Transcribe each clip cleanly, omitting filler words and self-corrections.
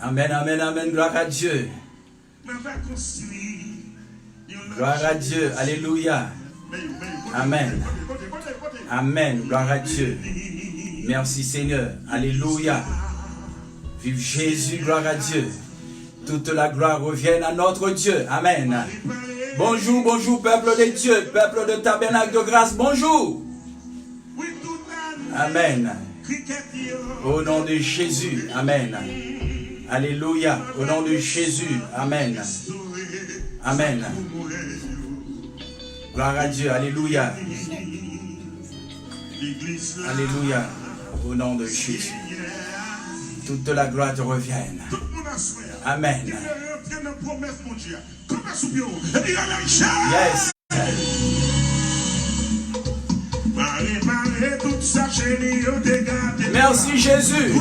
Amen, amen, amen, gloire à Dieu. Gloire à Dieu, alléluia. Amen. Amen, gloire à Dieu. Merci Seigneur, alléluia. Vive Jésus, gloire à Dieu. Toute la gloire revienne à notre Dieu. Amen. Bonjour, bonjour, peuple de Dieu, peuple de Tabernacle de Grâce, bonjour. Amen. Au nom de Jésus, amen. Alléluia, au nom de Jésus, amen. Amen. Gloire à Dieu, alléluia. Alléluia, au nom de Jésus. Toute la gloire te revienne. Amen. Yes. Merci Jésus.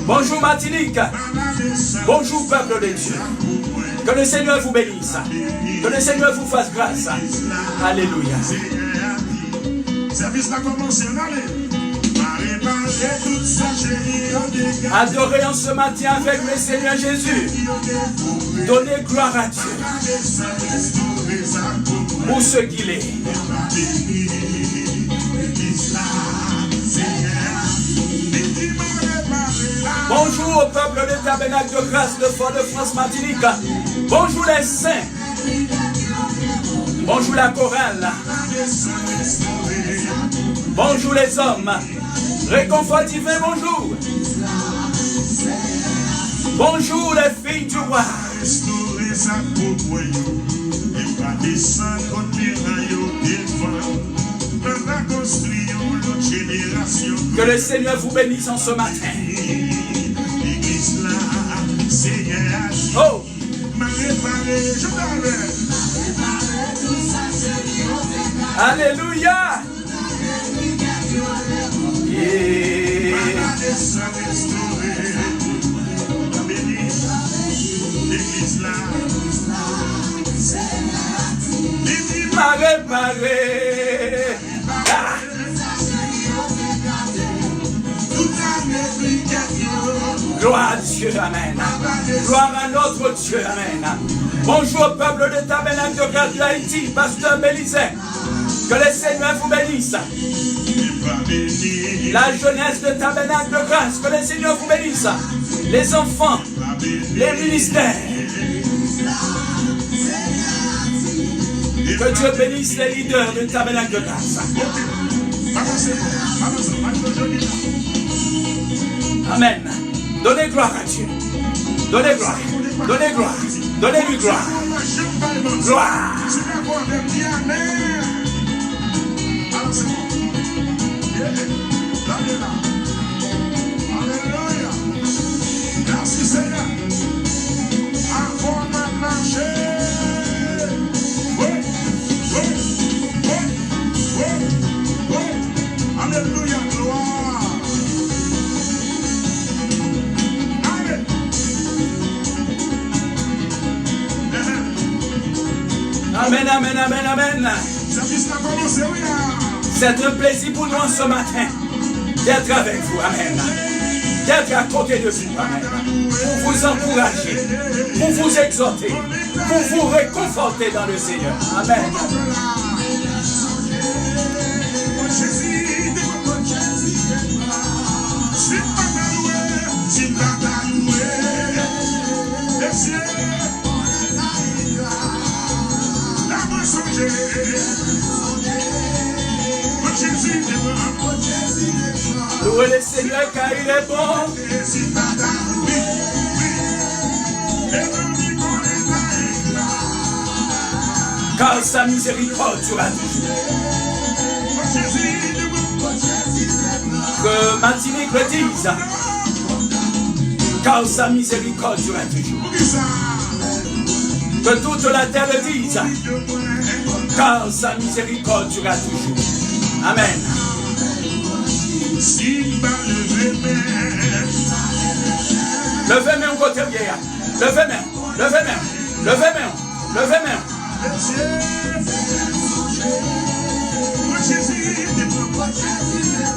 Bonjour Martinique. Bonjour peuple de Dieu. Que le Seigneur vous bénisse. Que le Seigneur vous fasse grâce. Alléluia. Service a commencé. Adorez en ce matin avec le Seigneur Jésus. Donnez gloire à Dieu pour ce qu'il est. Bonjour au peuple de Tabernacle de Grâce de Fort-de-France Martinique. Bonjour les saints. Bonjour la chorale. Bonjour les hommes. Réconfort divin, bonjour. Bonjour les filles du roi. Que le Seigneur vous bénisse en ce matin. Oh! Alléluia! Yeah. M'a réparé. Ah. Gloire à Dieu, amen. Gloire à notre Dieu, amen. Bonjour peuple de Tabernacle de Grâce d'Haïti, pasteur Bélisée. Que le Seigneur vous bénisse. La jeunesse de Tabernacle de Grâce, que le Seigneur vous bénisse. Les enfants, les ministères. Que Dieu bénisse les leaders de Tabernacle de Grâce. Amen. Donnez gloire à Dieu. Donnez gloire. Donnez gloire. Donnez-lui gloire. Gloire. Merci Seigneur. Avant de marcher. Alléluia, gloire. Amen. Amen, amen, amen, amen. C'est un plaisir pour nous ce matin d'être avec vous, amen. D'être à côté de vous, amen. Pour vous encourager, pour vous exhorter, pour vous réconforter dans le Seigneur. Amen. Louez le Seigneur car il est bon. Car sa miséricorde durera toujours. Que Martinique le dise. Car sa miséricorde durera toujours. Que toute la terre le dise. Car sa miséricorde durera toujours. Amen. Levez main au côté vieillard. Levez main. Levez main. Levez main. Levez main.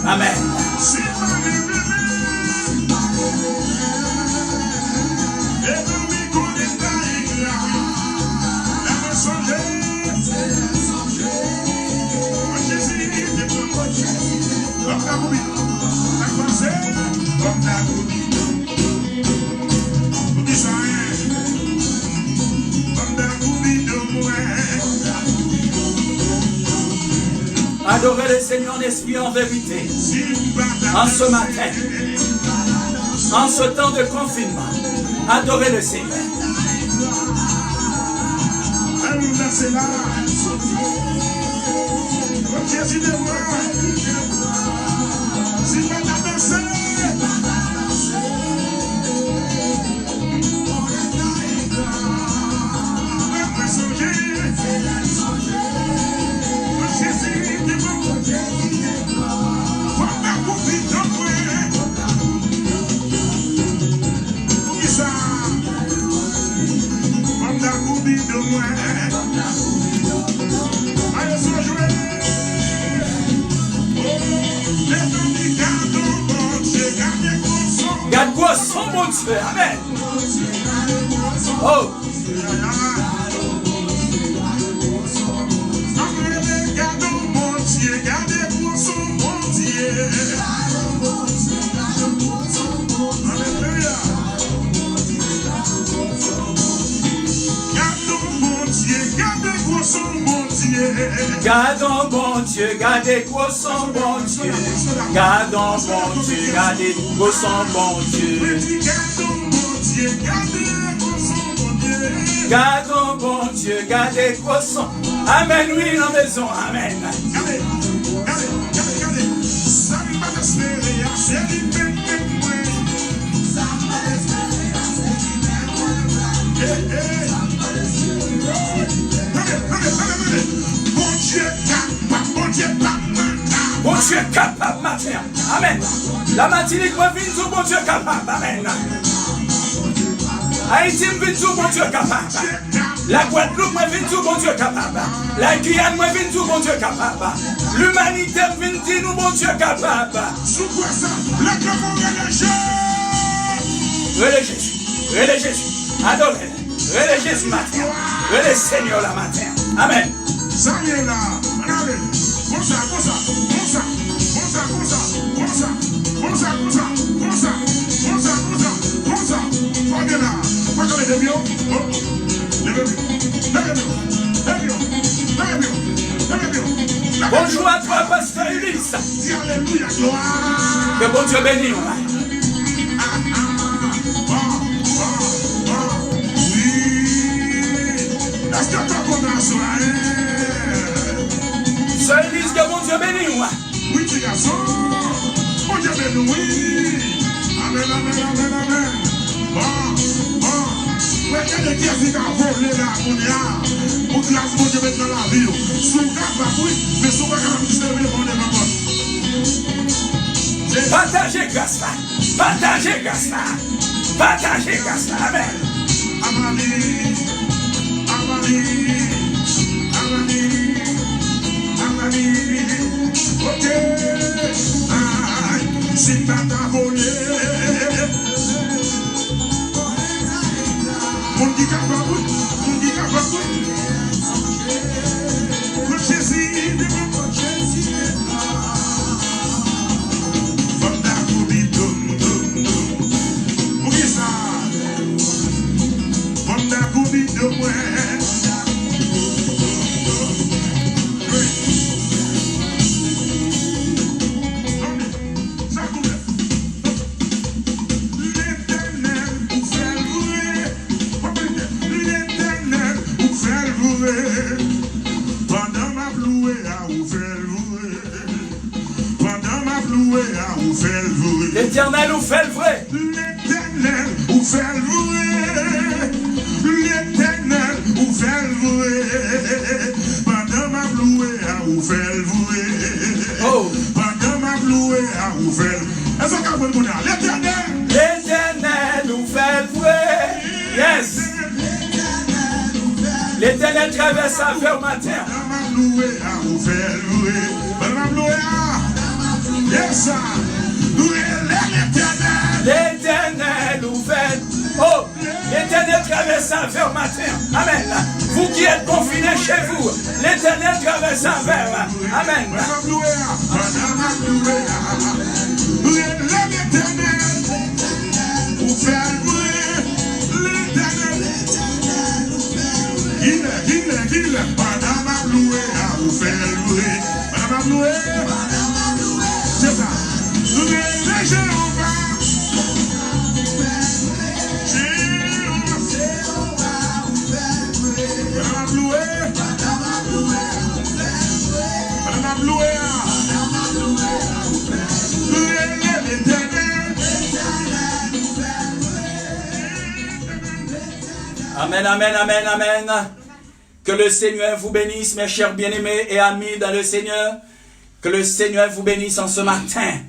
Amen. Adorez le Seigneur en esprit en vérité. En ce matin, en ce temps de confinement, adorez le Seigneur. Garde quoi son bon Dieu, amen. Oh. Gardons bon Dieu, gardez quoi son bon Dieu. Gardons bon Dieu, gardez quoi son bon Dieu. Gardons bon Dieu, gardez quoi son. Amen, oui, en maison, amen. Bon Dieu est capable, matin. Amen. La Martinique va venir tout bon Dieu capable. Amen. Haïti va venir tout bon Dieu capable. La Guadeloupe va venir tout bon Dieu capable. La Guyane va venir tout bon Dieu capable. L'humanité va venir nous bon Dieu capable. Relais Jésus. Relais Jésus. Adorez. Relais Jésus matin. Relais Seigneur la matin. Amen. Bonjour à toi, pasteur Ulysse. Que bon Dieu bénisse. Sœur Ulysse, que bon Dieu bénisse. Oui, tu garçon. Bon Dieu bénisse, oui. Amen, amen, amen, amen. Regardez qui est-ce qui a volé là, mon Dieu. Pour grâce, bon Dieu mettre dans la vie. Sous grâce, oui, mais sous grâce, vous servez pour les mamans. Partagez grâce là. Partagez grâce là. Partagez grâce là. Amen. Amani, Amani, Amani, Amani. Ok. Si t'as volé. Mon dit capable, mon dit capable. Le Jésus, le Jésus. Vanda kubi dum dum dum. Ouye ça. Vanda kubi dum ouais. L'Éternel nous fait le vrai. L'Éternel nous fait le vrai. L'Éternel nous fait le vrai. Pendant ma louée, nous fait le vrai. Oh. Pendant ma louée, nous fait le vrai. Est-ce qu'on peut dire l'Éternel? L'Éternel nous fait le vrai. Yes. L'Éternel traverse sa vie au matin. Pendant ma louée, nous fait le vrai. Pendant ma louée, Yes, sir. L'Éternel ouvert. Oh, l'Éternel traverse un vers matin. Amen. Vous qui êtes confinés chez vous, l'Éternel traverse un vers. Amen. C'est ça. Amen, amen, amen, amen. Que le Seigneur vous bénisse, mes chers bien-aimés et amis dans le Seigneur. Que le Seigneur vous bénisse en ce matin.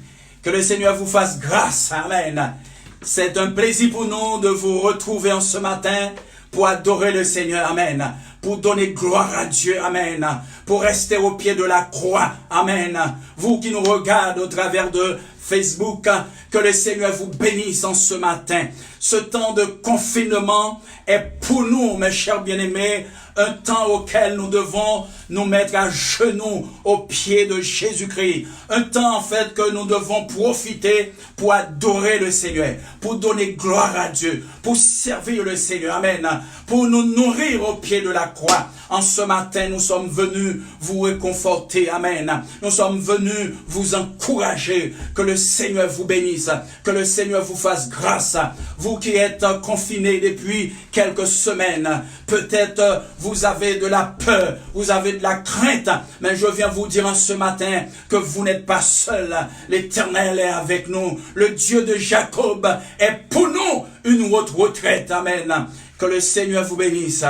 Que le Seigneur vous fasse grâce. Amen. C'est un plaisir pour nous de vous retrouver en ce matin pour adorer le Seigneur. Amen. Pour donner gloire à Dieu. Amen. Pour rester au pied de la croix. Amen. Vous qui nous regardez au travers de Facebook, que le Seigneur vous bénisse en ce matin. Ce temps de confinement est pour nous, mes chers bien-aimés, un temps auquel nous devons nous mettre à genoux au pied de Jésus-Christ. Un temps en fait que nous devons profiter pour adorer le Seigneur, pour donner gloire à Dieu, pour servir le Seigneur. Amen. Pour nous nourrir au pied de la croix. En ce matin, nous sommes venus vous réconforter. Amen. Nous sommes venus vous encourager. Que le Seigneur vous bénisse. Que le Seigneur vous fasse grâce. Vous qui êtes confinés depuis quelques semaines, peut-être vous avez de la peur, vous avez de la crainte, mais je viens vous dire en ce matin que vous n'êtes pas seul. L'Éternel est avec nous. Le Dieu de Jacob est pour nous une haute retraite. Amen. Que le Seigneur vous bénisse.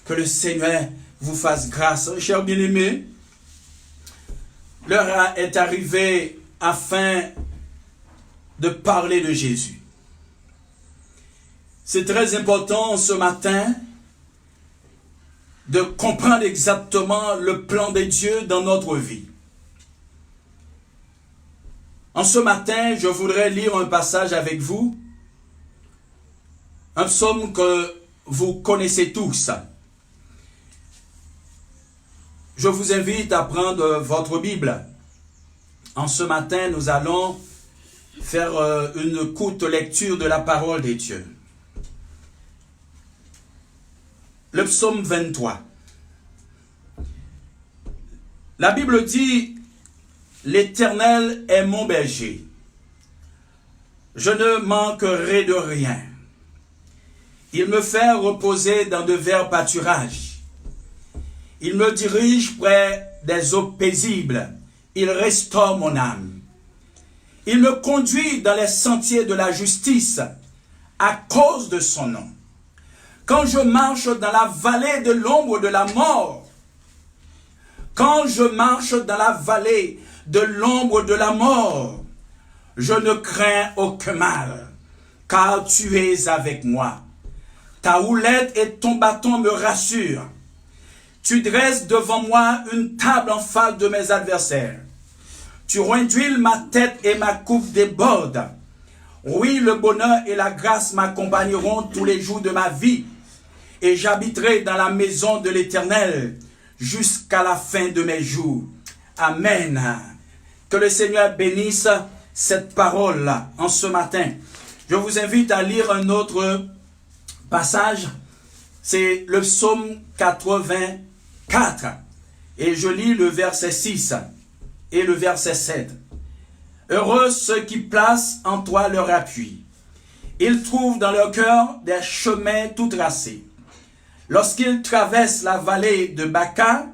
Que le Seigneur vous fasse grâce. Chers bien-aimés, l'heure est arrivée afin de parler de Jésus. C'est très important ce matin de comprendre exactement le plan de Dieu dans notre vie. En ce matin, je voudrais lire un passage avec vous, un psaume que vous connaissez tous. Je vous invite à prendre votre Bible. En ce matin, nous allons faire une courte lecture de la parole de Dieu. Le psaume 23. La Bible dit, « L'Éternel est mon berger. Je ne manquerai de rien. Il me fait reposer dans de verts pâturages. Il me dirige près des eaux paisibles. Il restaure mon âme. Il me conduit dans les sentiers de la justice à cause de son nom. Quand je marche dans la vallée de l'ombre de la mort, quand je marche dans la vallée de l'ombre de la mort, je ne crains aucun mal, car tu es avec moi. Ta houlette et ton bâton me rassurent. Tu dresses devant moi une table en face de mes adversaires. Tu renduiles ma tête et ma coupe déborde. Oui, le bonheur et la grâce m'accompagneront tous les jours de ma vie. Et j'habiterai dans la maison de l'Éternel jusqu'à la fin de mes jours. Amen. Que le Seigneur bénisse cette parole-là en ce matin. Je vous invite à lire un autre passage. C'est le psaume 84. Et je lis le verset 6 et le verset 7. Heureux ceux qui placent en toi leur appui. Ils trouvent dans leur cœur des chemins tout tracés. Lorsqu'ils traversent la vallée de Baca,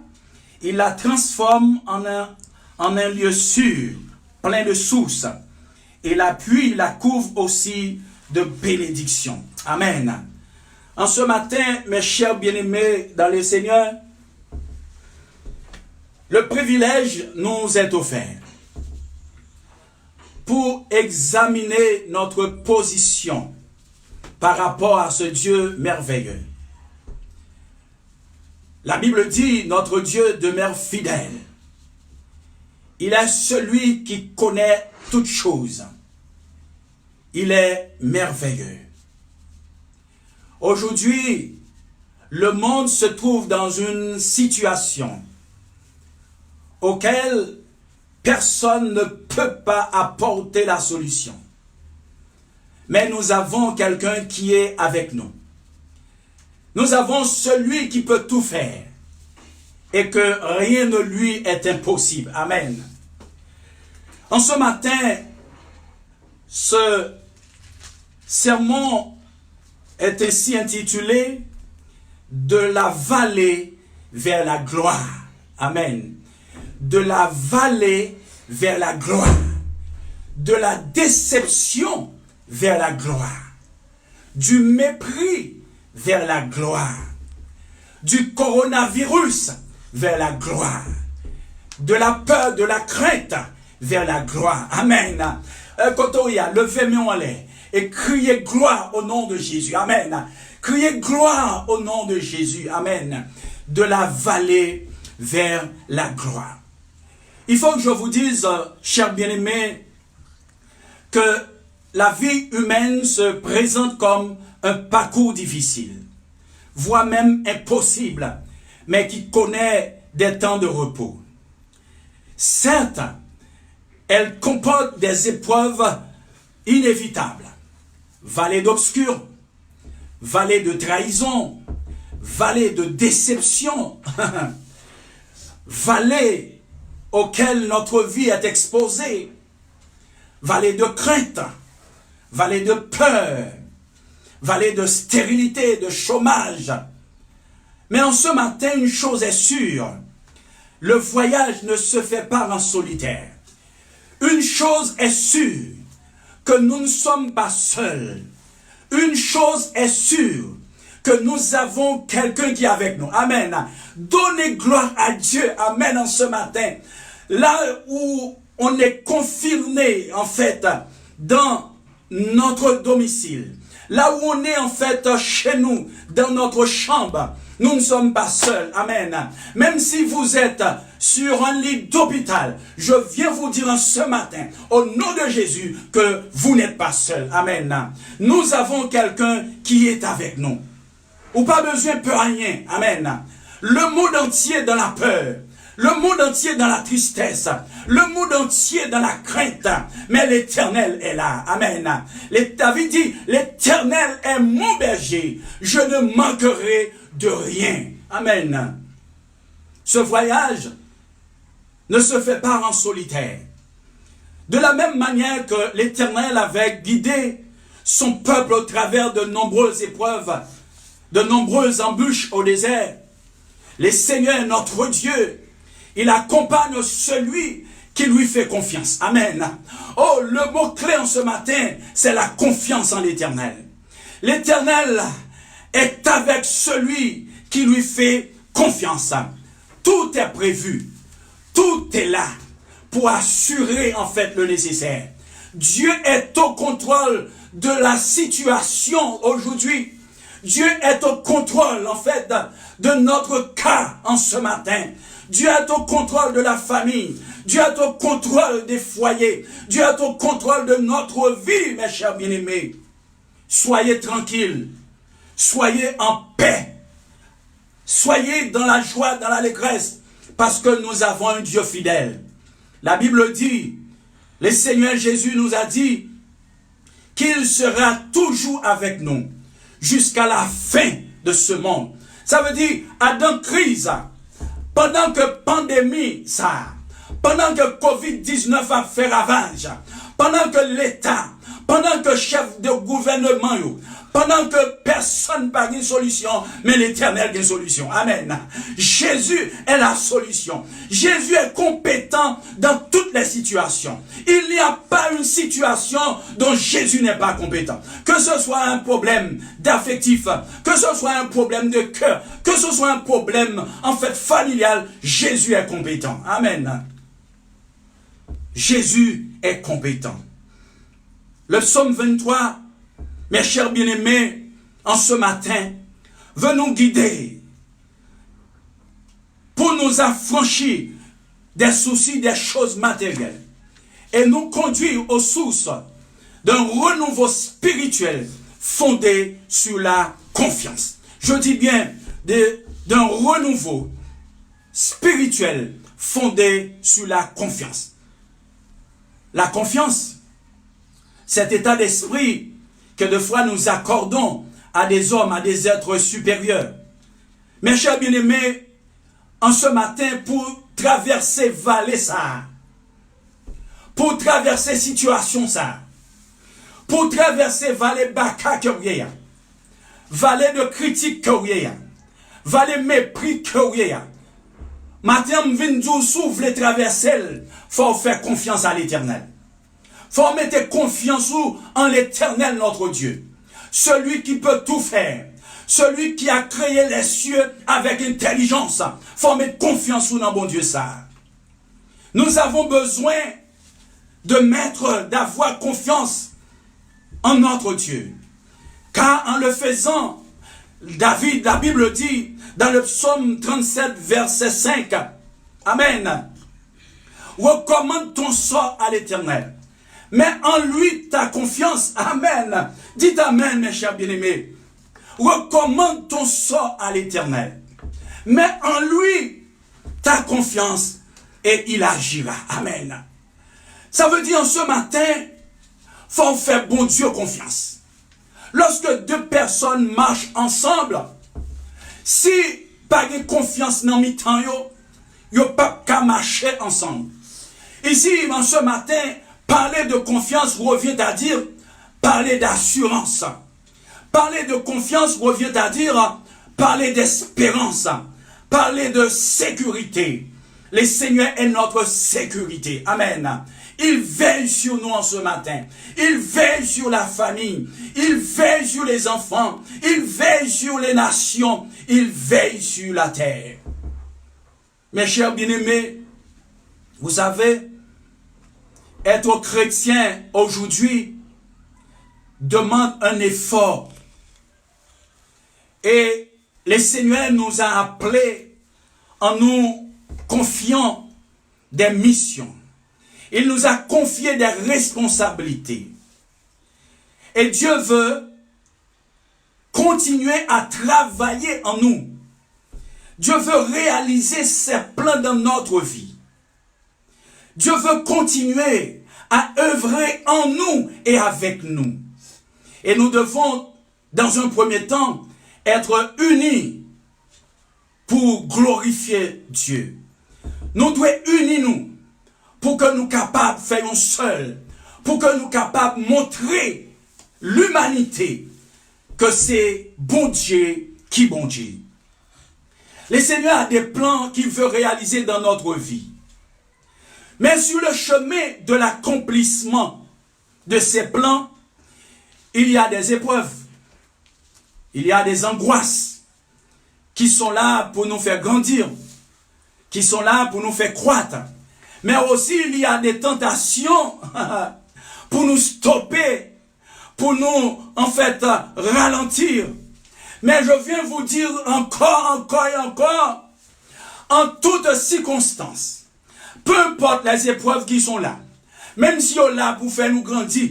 ils la transforment en un lieu sûr, plein de sources. Et la pluie la couvre aussi de bénédictions. Amen. En ce matin, mes chers bien-aimés dans le Seigneur, le privilège nous est offert pour examiner notre position par rapport à ce Dieu merveilleux. La Bible dit, notre Dieu demeure fidèle. Il est celui qui connaît toutes choses. Il est merveilleux. Aujourd'hui, le monde se trouve dans une situation auquel personne ne peut pas apporter la solution. Mais nous avons quelqu'un qui est avec nous. Nous avons celui qui peut tout faire et que rien ne lui est impossible. Amen. En ce matin, ce sermon est ainsi intitulé « De la vallée vers la gloire ». Amen. De la vallée vers la gloire. De la déception vers la gloire. Du mépris vers la gloire. Du coronavirus vers la gloire. De la peur, de la crainte vers la gloire. Amen. Kotoya, levez-moi en l'air et criez gloire au nom de Jésus. Amen. Criez gloire au nom de Jésus. Amen. De la vallée vers la gloire. Il faut que je vous dise, chers bien-aimés, que la vie humaine se présente comme un parcours difficile, voire même impossible, mais qui connaît des temps de repos. Certes, elle comporte des épreuves inévitables. Vallée d'obscur, vallée de trahison, vallée de déception, vallée auquel notre vie est exposée, vallée de crainte, vallée de peur, vallée de stérilité, de chômage. Mais en ce matin, une chose est sûre, le voyage ne se fait pas en solitaire. Une chose est sûre, que nous ne sommes pas seuls. Une chose est sûre, que nous avons quelqu'un qui est avec nous. Amen. Donnez gloire à Dieu. Amen en ce matin. Là où on est confiné, en fait, dans notre domicile. Là où on est, en fait, chez nous, dans notre chambre. Nous ne sommes pas seuls. Amen. Même si vous êtes sur un lit d'hôpital, je viens vous dire en ce matin, au nom de Jésus, que vous n'êtes pas seuls. Amen. Nous avons quelqu'un qui est avec nous. Ou pas besoin de rien. Amen. Le monde entier dans la peur. Le monde entier dans la tristesse. Le monde entier dans la crainte. Mais l'Éternel est là. Amen. David dit, l'Éternel est mon berger. Je ne manquerai de rien. Amen. Ce voyage ne se fait pas en solitaire. De la même manière que l'Éternel avait guidé son peuple au travers de nombreuses épreuves, de nombreuses embûches au désert, le Seigneur, notre Dieu, il accompagne celui qui lui fait confiance. Amen. Oh, le mot-clé en ce matin, c'est la confiance en l'Éternel. L'Éternel est avec celui qui lui fait confiance. Tout est prévu. Tout est là pour assurer en fait le nécessaire. Dieu est au contrôle de la situation aujourd'hui. Dieu est au contrôle en fait de notre cas en ce matin. Dieu est au contrôle de la famille. Dieu est au contrôle des foyers. Dieu est au contrôle de notre vie, mes chers bien-aimés. Soyez tranquilles. Soyez en paix. Soyez dans la joie, dans l'allégresse, parce que nous avons un Dieu fidèle. La Bible dit, le Seigneur Jésus nous a dit qu'il sera toujours avec nous jusqu'à la fin de ce monde. Ça veut dire, dans crise, pendant que pandémie, pendant que Covid-19 a fait ravage, pendant que l'État, pendant que chef de gouvernement, pendant que personne n'a une solution, mais l'Éternel a une solution. Amen. Jésus est la solution. Jésus est compétent dans toutes les situations. Il n'y a pas une situation dont Jésus n'est pas compétent. Que ce soit un problème d'affectif, que ce soit un problème de cœur, que ce soit un problème en fait familial, Jésus est compétent. Amen. Jésus est compétent. Le psaume 23, mes chers bien-aimés, en ce matin, veut nous guider pour nous affranchir des soucis des choses matérielles et nous conduire aux sources d'un renouveau spirituel fondé sur la confiance. Je dis bien d'un renouveau spirituel fondé sur la confiance. La confiance, cet état d'esprit que de fois nous accordons à des hommes, à des êtres supérieurs. Mes chers bien-aimés, en ce matin, pour traverser vallée ça, pour traverser situation ça, pour traverser vallée baka que vallée de critique que vallée mépris que matin, m'vin souffle traverser, faut faire confiance à l'Éternel. Faut mettre confiance en l'Éternel notre Dieu. Celui qui peut tout faire. Celui qui a créé les cieux avec intelligence. Faut mettre confiance dans bon Dieu ça. Nous avons besoin d'avoir confiance en notre Dieu. Car en le faisant, David, la Bible dit, dans le psaume 37, verset 5, Amen. Recommande ton sort à l'Éternel. Mets en lui ta confiance. Amen. Dites Amen, mes chers bien-aimés. Recommande ton sort à l'Éternel. Mets en lui ta confiance et il agira. Amen. Ça veut dire en ce matin, faut faire bon Dieu confiance. Lorsque deux personnes marchent ensemble, si pas de confiance dans mi-temps, yo pas qu'à marcher ensemble. Ici, en ce matin, parler de confiance revient à dire parler d'assurance. Parler de confiance revient à dire parler d'espérance. Parler de sécurité. Le Seigneur est notre sécurité. Amen. Il veille sur nous en ce matin. Il veille sur la famille. Il veille sur les enfants. Il veille sur les nations. Il veille sur la terre. Mes chers bien-aimés, vous savez, être chrétien aujourd'hui demande un effort. Et le Seigneur nous a appelés en nous confiant des missions. Il nous a confié des responsabilités. Et Dieu veut continuer à travailler en nous. Dieu veut réaliser ses plans dans notre vie. Dieu veut continuer à œuvrer en nous et avec nous. Et nous devons, dans un premier temps, être unis pour glorifier Dieu. Nous devons unir nous pour que nous capables de faire un seul, pour que nous capables de montrer l'humanité que c'est bon Dieu qui bon Dieu. Le Seigneur a des plans qu'il veut réaliser dans notre vie. Mais sur le chemin de l'accomplissement de ces plans, il y a des épreuves, il y a des angoisses qui sont là pour nous faire grandir, qui sont là pour nous faire croître. Mais aussi il y a des tentations pour nous stopper, pour nous en fait ralentir. Mais je viens vous dire encore et encore, en toutes circonstances, peu importe les épreuves qui sont là, même si on est là pour faire nous grandir,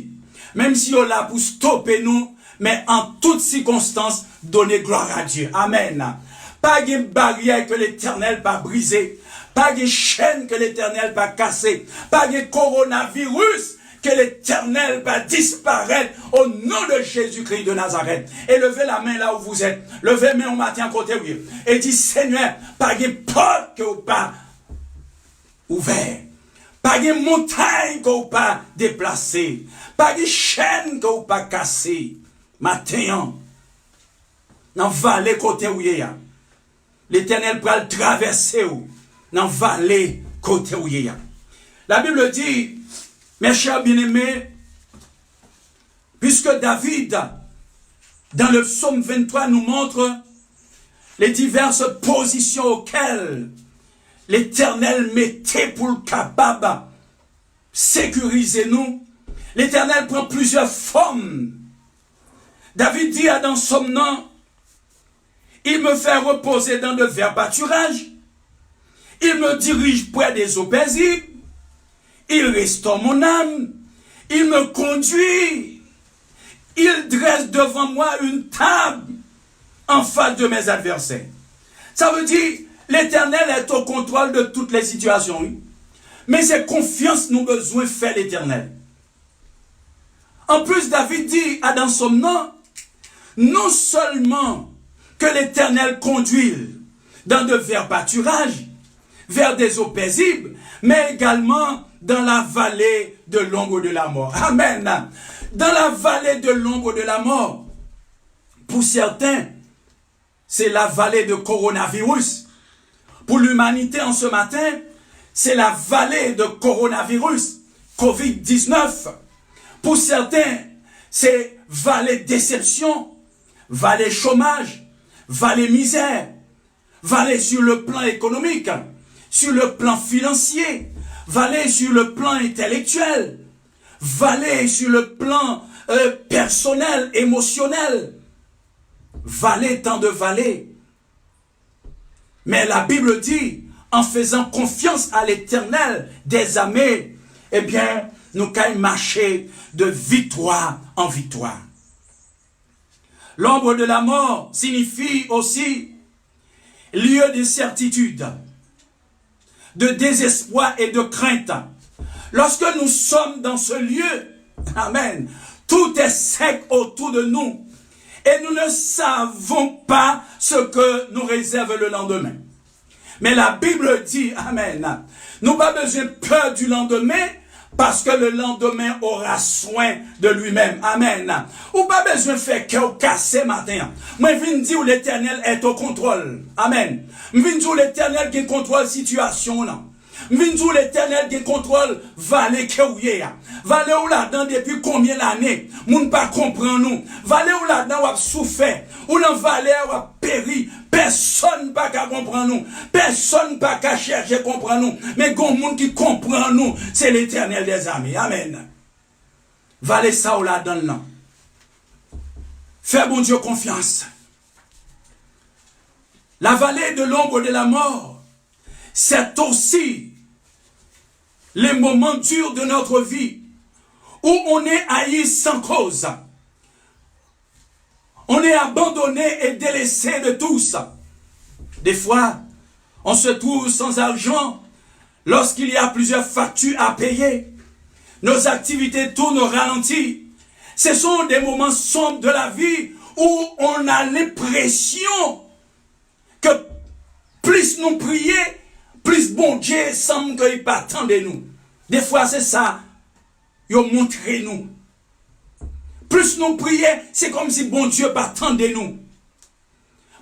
même si on est là pour stopper nous, mais en toutes circonstances, donner gloire à Dieu. Amen. Pas de barrière que l'Éternel va briser, pas de chaîne que l'Éternel va casser, pas de coronavirus que l'Éternel va disparaître au nom de Jésus-Christ de Nazareth. Et levez la main là où vous êtes. Levez la main au matin côté oui. Et dis Seigneur, pas de porte que vous pas ouvert. Pas de montagne que vous pas déplacé. Pas de chaîne que vous pas cassé. Matin, dans vallée côté où l'Éternel va le traverser dans vallée côté où la Bible dit, mes chers bien-aimés, puisque David, dans le psaume 23, nous montre les diverses positions auxquelles l'Éternel mettait pour le capable sécuriser nous, l'Éternel prend plusieurs formes. David dit à dans Somnant, il me fait reposer dans de verts pâturages, il me dirige près des eaux paisibles. Il restaure mon âme. Il me conduit. Il dresse devant moi une table en face de mes adversaires. Ça veut dire, l'Éternel est au contrôle de toutes les situations. Oui? Mais c'est confiance nous besoin de faire l'Éternel. En plus, David dit à dans son nom, non seulement que l'Éternel conduit dans de verts pâturages, vers des eaux paisibles, mais également dans la vallée de l'ombre de la mort. Amen. Dans la vallée de l'ombre de la mort, pour certains, c'est la vallée de coronavirus. Pour l'humanité en ce matin, c'est la vallée de coronavirus, Covid-19. Pour certains, c'est vallée déception, vallée chômage, vallée misère, vallée sur le plan économique, sur le plan financier, vallée sur le plan intellectuel, vallée sur le plan personnel, émotionnel, vallée, tant de vallées. Mais la Bible dit, en faisant confiance à l'Éternel des armées, eh bien, nous allons marcher de victoire en victoire. L'ombre de la mort signifie aussi lieu d'incertitude, de désespoir et de crainte. Lorsque nous sommes dans ce lieu, amen, tout est sec autour de nous et nous ne savons pas ce que nous réserve le lendemain. Mais la Bible dit, amen, nous n'avons pas besoin de peur du lendemain, parce que le lendemain aura soin de lui-même. Amen. Ou pas besoin de faire cœur cassé matin. Moi, je viens dire où l'Éternel est au contrôle. Amen. Je viens dire où l'Éternel qui contrôle la situation. Je viens dire où l'Éternel qui contrôle vallée que vallée où là-dedans depuis combien d'années. Moun pas comprend nous. Vallée où là-dedans ou a souffert. Ou dans vallée ou a péri. Personne pas qu'à comprendre nous. Personne pas qu'à chercher à comprendre nous. Mais il y a un monde qui comprend nous. C'est l'Éternel des amis. Amen. Vallée ça ou là-dedans. Fais bon Dieu confiance. La vallée de l'ombre de la mort, c'est aussi les moments durs de notre vie où on est haï sans cause. On est abandonné et délaissé de tous. Des fois, on se trouve sans argent lorsqu'il y a plusieurs factures à payer. Nos activités tournent au ralenti. Ce sont des moments sombres de la vie où on a l'impression que plus nous prions, plus bon Dieu semble qu'il n'est pas tant de nous. Des fois, c'est ça. Il montre nous. Plus nous prions, c'est comme si bon Dieu pas tant de nous.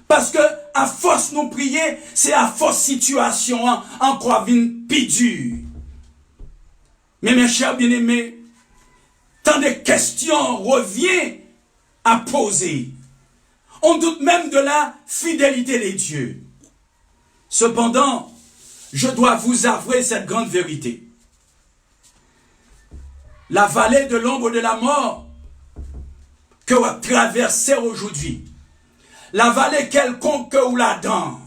Parce que à force nous prier, c'est à force situation encore une plus dure. Mais mes chers bien-aimés, tant de questions reviennent à poser. On doute même de la fidélité des dieux. Cependant, je dois vous avouer cette grande vérité. La vallée de l'ombre de la mort que vous traversez aujourd'hui, la vallée quelconque ou là-dedans,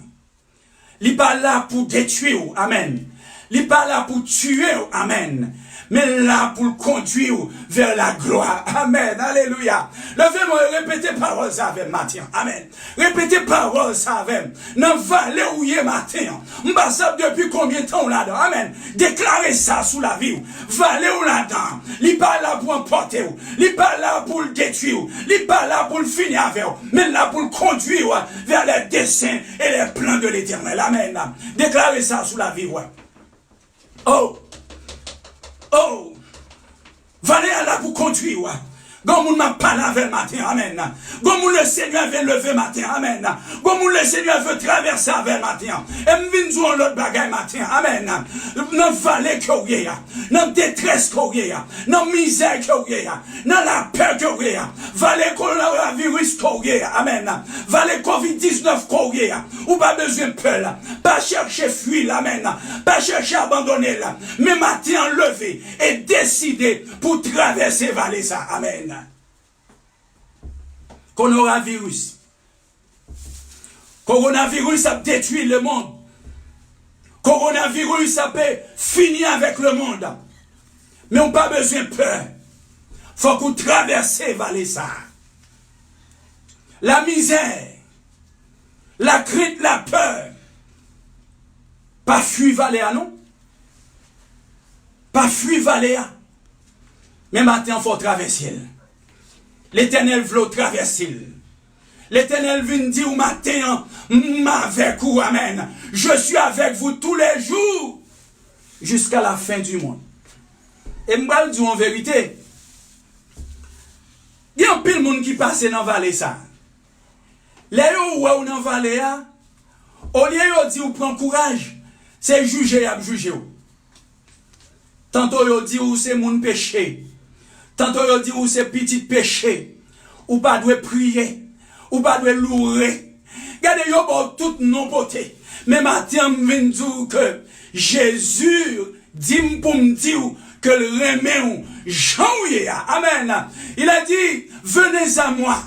il n'est pas là pour détruire, amen. Il n'est pas là pour tuer, amen. Mais là pour conduire vers la gloire. Amen. Alléluia. Levez-moi et répétez parole ça avec matin. Amen. Répétez parole ça avec. Dans vallée où il est matin. M'bassab depuis combien de temps là-dedans. Amen. Déclarez ça sous la vie. Vallée où là-dedans. Il n'est pas là pour emporter. Il n'est pas là pour le détruire. Il n'est pas là pour le finir avec. Mais là pour le conduire vers les desseins et les plans de l'Éternel. Amen. Déclarez ça sous la vie. Oh. Oh, vallée à la pour conduire. Comme m'a parlé avec matin, amen. Comme le Seigneur vient lever matin, amen. Comme le Seigneur veut traverser avec matin. Et m'vin jouer l'autre bagaille matin, amen. Dans vallée que y a, dans détresse que y a, dans misère que y a, dans la peur que y a, vallée coronavirus que y a, amen. Vallée Covid-19 que y a, ou pas besoin de peur, pas chercher fuir, amen. Pas chercher abandonner là, mais matin levé et décider pour traverser vallée ça, amen. Coronavirus a détruit le monde. coronavirus, ça peut finir avec le monde. Mais on n'a pas besoin de peur. Il faut qu'on traverse vallée ça. La misère, la crainte, la peur. Pas fuir vallée, non? Pas fuir vallée. Mais maintenant, il faut traverser. L'Éternel veut traverser. L'Éternel vient dire au matin, avec vous, amen. Je suis avec vous tous les jours, jusqu'à la fin du monde. Et je vais dire en vérité, il y a un peu de monde qui passe dans la vallée ça. Les gens où dans la vallée, au lieu de dire, prends courage, c'est juger à juger. Tantôt ils disent c'est mon péché. Tantôt ils disent c'est petit péché. Ou pas doit prier. Ou pas doit louer. Regardez, yo bon toute non beauté. Mais maintenant, je viens dire que Jésus dit pour me dire que le remède Jean-Yé. Amen. Il a dit, venez à moi,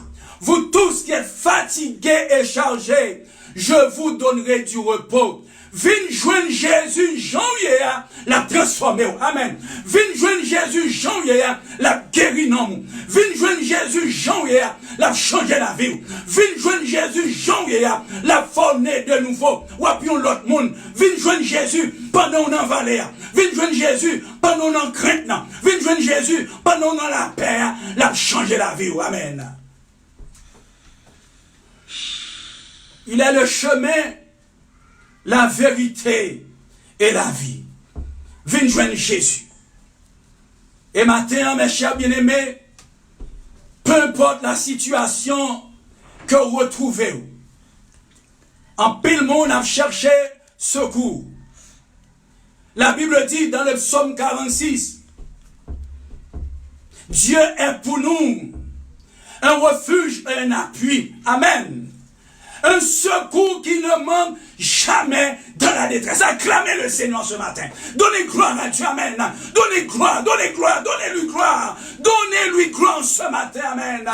vous tous qui êtes fatigués et chargés, je vous donnerai du repos. Viens joindre Jésus, Jean-Yé, la transformer. Amen. Viens joindre Jésus, Jean-Yé, la guérir non. Viens joindre Jésus, Jean-Yé, la changer la vie. Viens joindre Jésus, Jean-Yé, la former de nouveau. Ou appuyon l'autre monde. Viens joindre Jésus pendant on en vallée. Viens joindre Jésus pendant on en crainte. Viens joindre Jésus pendant on en la paix. La changer la vie. Amen. Il est le chemin, la vérité et la vie. Viens joindre Jésus. Et maintenant, mes chers bien-aimés, peu importe la situation que vous retrouvez, en pile monde a cherché secours. La Bible dit dans le psaume 46, Dieu est pour nous un refuge et un appui. Amen. Un secours qui ne manque jamais dans la détresse. Acclamez le Seigneur ce matin. Donnez gloire à Dieu. Amen. Donnez gloire, donnez gloire, donnez-lui gloire. Donnez-lui gloire ce matin. Amen.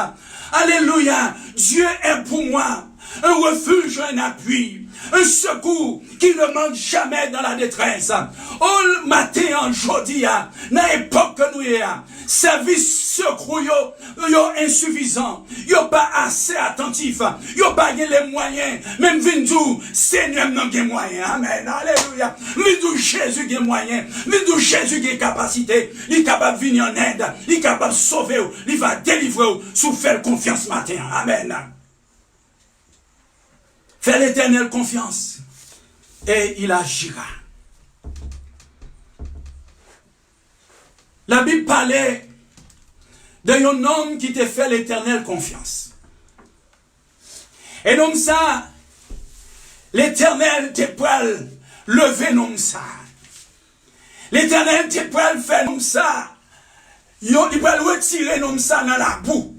Alléluia. Dieu est pour moi un refuge, un appui, un secours qui ne manque jamais dans la détresse. Oh, le matin, aujourd'hui, dans l'époque que nous sommes, service secours, yo insuffisant, yo pas assez attentif, yo pas les moyens, même vindou, Seigneur n'a pas moyens. Amen. Alléluia. Vindou Jésus a moyens, vindou Jésus a capacité, il est capable de venir en aide, il est capable de sauver, il va délivrer, sous faire confiance matin. Amen. Fais l'Éternel confiance et il agira. La Bible parlait d'un homme qui te fait l'Éternel confiance. Et donc ça, l'Éternel te peut lever nom ça. L'Éternel te peut faire nom ça. Il peut retirer nom ça dans la boue.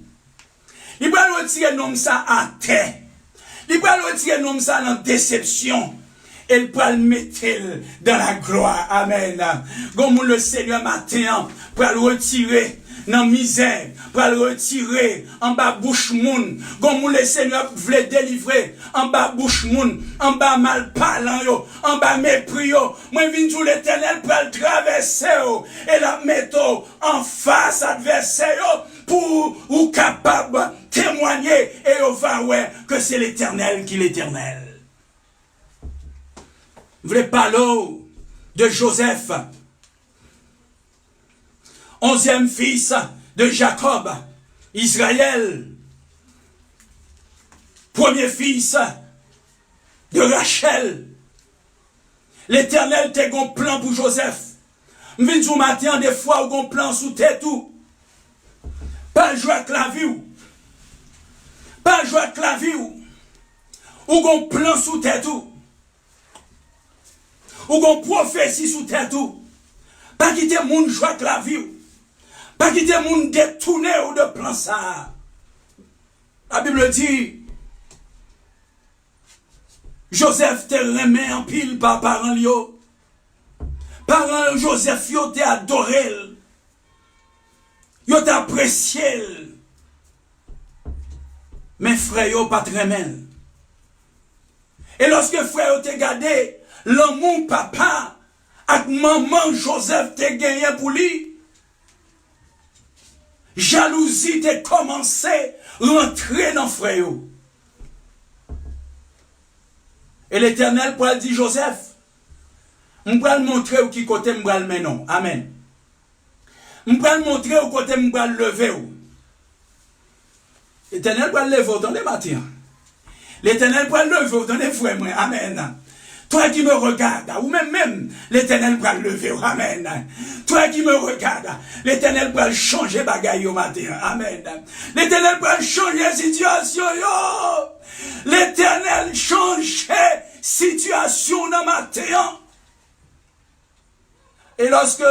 Il peut retirer nom ça à terre. Il peut retirer nom ça dans la déception. Il peut le mettre dans la gloire. Amen. Comme le Seigneur matin, pour le retirer dans la misère, pour le retirer en bas bouche moun. Comme le Seigneur voulait délivrer en bas bouche moun, en bas mal parlant yo, en bas mépris yo. Moi vinn tout l'Éternel pour le traverser yo, et la mettre en face adversaire yo, pour ou capable témoigner et on va ouais que c'est l'Éternel qui est l'Éternel. Vous voulez parler de Joseph, 11e fils de Jacob, Israël, premier fils de Rachel. L'Éternel te gon plan pour Joseph. M'vin du matin des fois ou gon plan sous tête tout. Pas jouer avec la vie. Pas jouer avec la vie. Ou gon plan sous tête tout. Ou gon prophétie sous tête tout. Pas quitter moun jouer avec la vie. Pas quitter moun détourner ou de plan ça. La Bible dit Joseph te remet en pile par parents yo. Parents Joseph yo te adoré. Yo te apprécié. Mais frère yo pas très mal. Et lorsque frère yo te gardé, l'amour papa avec maman Joseph te gagné pour lui. Jalousie te commencé à rentrer dans frère. Et l'Éternel pour dire Joseph, je vais montrer où qui côté je vais le mener. Amen. Je vais montrer où côté je vais le lever. L'Éternel va le lever dans les matins. L'Éternel va le lever dans les frères. Amen. Toi qui me regardes, ou même l'Éternel va le lever. Amen. Toi qui me regardes, l'Éternel va changer bagaille au matin. Amen. L'Éternel va changer situation. L'Éternel change situation dans matin. Et lorsque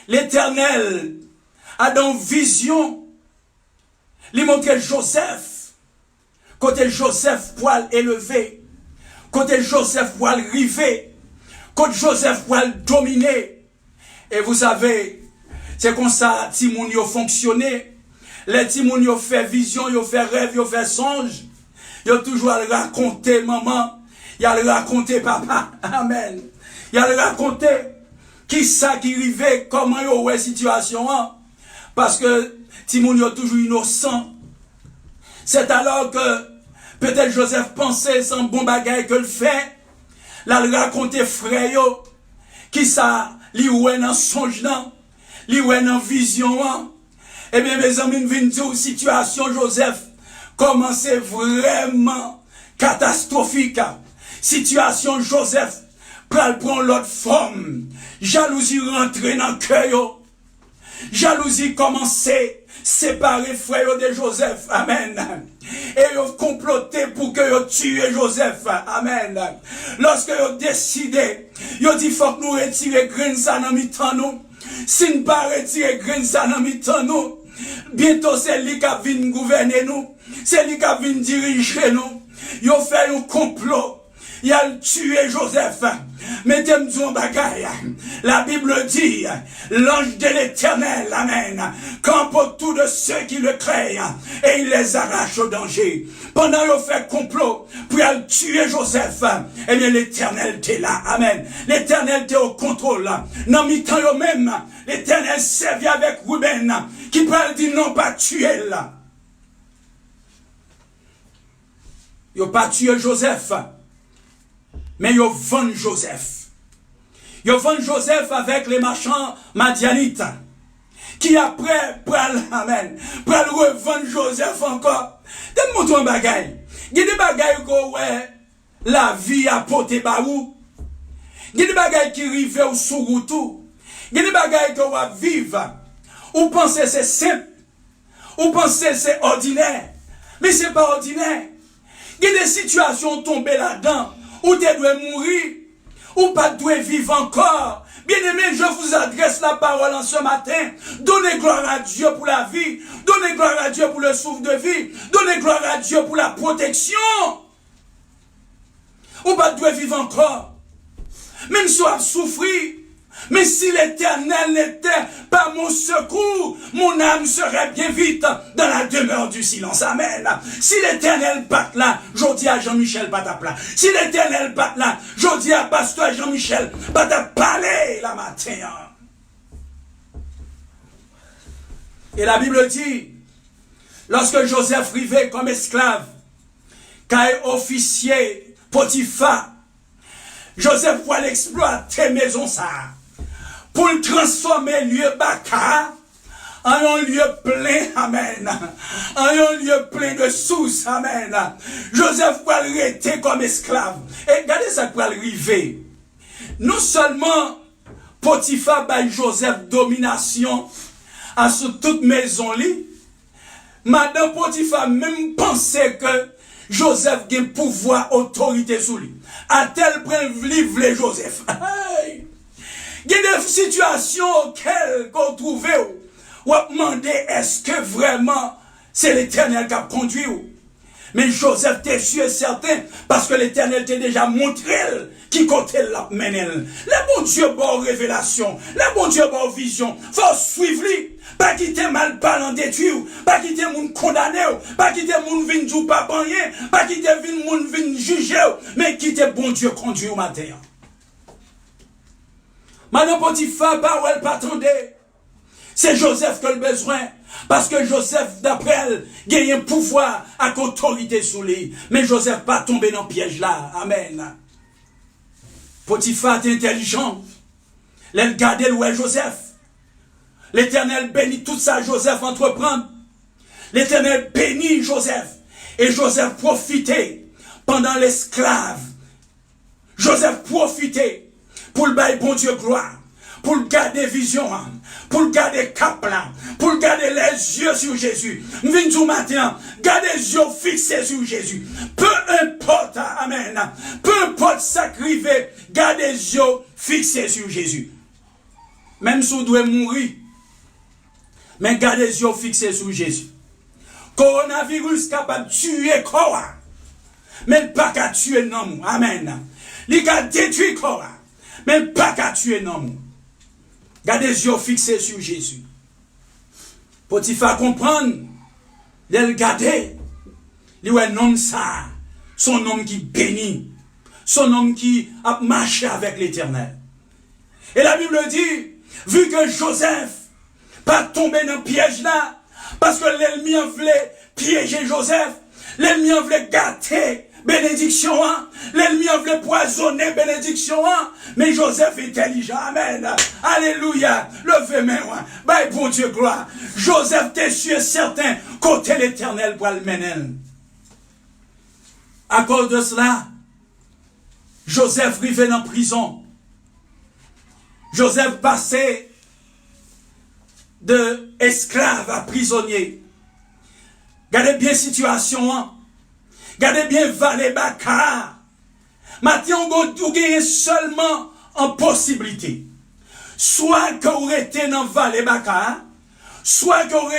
l'Éternel a dans vision, il montre Joseph, côté Joseph poil élevé, côté Joseph poil rivé, côté Joseph poil dominé. Et vous savez, c'est comme ça Timoun yo fonctionné. Les Timoun yo fait vision, yo fait rêve, yo fait songe. Yo toujours à le raconter maman, il a le raconter papa. Amen. Il a le raconter qui ça qui rivé, comment yo ouais situation. Parce que Timoun yo toujours innocent. C'est alors que peut-être Joseph pensait sans bon bagage que le fait. Là, le raconter frère yo, qui ça, li oué dans songe nan, li oué dans vision. Eh bien, mes amis, viennent dire situation Joseph, comment c'est vraiment catastrophique. Situation Joseph, prend l'autre forme. Jalousie rentre dans le cœur. Jalousie commence à séparer frère de Joseph. Amen. Et ils ont comploté pour que ils tuent Joseph. Amen. Lorsque ils ont décidé, ils ont dit faut que nous retirions Grenza dans mi-temps nous. Si nous ne pas retirer Grenza dans mi-temps nous, bientôt c'est lui qui vient gouverner nous. C'est lui qui vient diriger nous. Ils ont fait un complot. Il a tué Joseph. Mettez-moi en bagaille. La Bible dit, l'ange de l'Éternel, amen, campe autour de ceux qui le craignent et il les arrache au danger. Pendant qu'il fait complot pour tuer Joseph, eh bien l'Éternel était là, amen. L'Éternel était au contrôle. Non, mi-temps même, l'Éternel servait avec Ruben, qui parle dit non pas tuer là. Il n'a pas tué Joseph. Mais ils vendent Joseph. Ils vendent Joseph avec les marchands madianites. Qui après, amen, pour revendre Joseph encore. Donne-moi ton bagaille. Il y a des bagailles que la vie a porté barou. Il y a des bagailles qui arrivent au sous-routou. Il y a des bagailles que vous vivez. Ou pensez c'est simple. Ou pensez c'est ordinaire. Mais c'est pas ordinaire. Il y a des situations tombées là-dedans. Ou tu dois mourir, ou pas dois vivre encore. Bien aimé, je vous adresse la parole en ce matin. Donnez gloire à Dieu pour la vie. Donnez gloire à Dieu pour le souffle de vie. Donnez gloire à Dieu pour la protection. Ou pas dois vivre encore. Même si on a souffert. Mais si l'Éternel n'était pas mon secours, mon âme serait bien vite dans la demeure du silence. Amen. Si l'Éternel bat là, je dis à Jean-Michel Patapla. Si l'Éternel bat là, je dis à Pasteur Jean-Michel Patapalé la matin. Et la Bible dit, lorsque Joseph arrivait comme esclave, quand officier Potiphar, Joseph voit l'exploiter maison ça. Pour le transformer lieu baka en un lieu plein, amen, en un lieu plein de sources, amen. Joseph va le rester comme esclave. Et regardez ça qui va arriver. Non seulement Potiphar by Joseph domination à sur toute maison li, Madame Potiphar même pensait que Joseph a un pouvoir, autorité sur lui. À tel point livre Joseph. Il y a des situations auxquelles on trouve ou a demandé est-ce que vraiment c'est l'Éternel qui a conduit ou. Mais Joseph était sûr et certain parce que l'Éternel t'a déjà montré qui côté la mené. Le bon Dieu bon révélation, le bon Dieu bon vision, faut suivre lui pas quitter mal parlant détruire, pas quitter moun condamné, pas quitter moun vin jou pas rien, pas quitter moun vin juger, mais quitter bon Dieu conduit au matin. Madame Potiphar, parole pas attendez. C'est Joseph qui a le besoin. Parce que Joseph, d'après elle, gagne un pouvoir avec autorité sous lui. Mais Joseph pas tombé dans le piège là. Amen. Potiphar est intelligent. Elle garde le Joseph. L'Éternel bénit tout ça, Joseph entreprend. L'Éternel bénit Joseph. Et Joseph profitait pendant l'esclave. Joseph profitait pour le bail bon Dieu gloire. Pour le garder vision, pour le garder cap là, pour le garder les yeux sur Jésus. Viens du matin, garder les yeux fixés sur Jésus. Peu importe, amen, peu importe ça qui arrive, garder les yeux fixés sur Jésus. Même si vous devez mourir, mais gardez les yeux fixés sur Jésus. Coronavirus capable de tuer quoi, mais pas qu'à tuer non. Amen. Il a détruit quoi, mais pas qu'à tuer non. Gardez les yeux fixés sur Jésus. Potiphar comprendre, il garder, il est un homme ça, son homme qui bénit, son homme qui a marché avec l'Éternel. Et la Bible dit, vu que Joseph pas tombé dans le piège là, parce que l'ennemi voulait piéger Joseph, l'ennemi voulait gâter bénédiction, l'ennemi voulait poisonner bénédiction, mais Joseph est intelligent, amen, alléluia, levez main, bye bon Dieu gloire, Joseph t'es sûr certain, côté l'Éternel pour le mener. À cause de cela, Joseph arrivait en prison, Joseph passait de esclave à prisonnier. Regardez bien la situation. Regardez bien Vallée Bakar. Maintenant, vous gagnez seulement en possibilité. Soit que vous êtes dans Vallée Bakar, soit que vous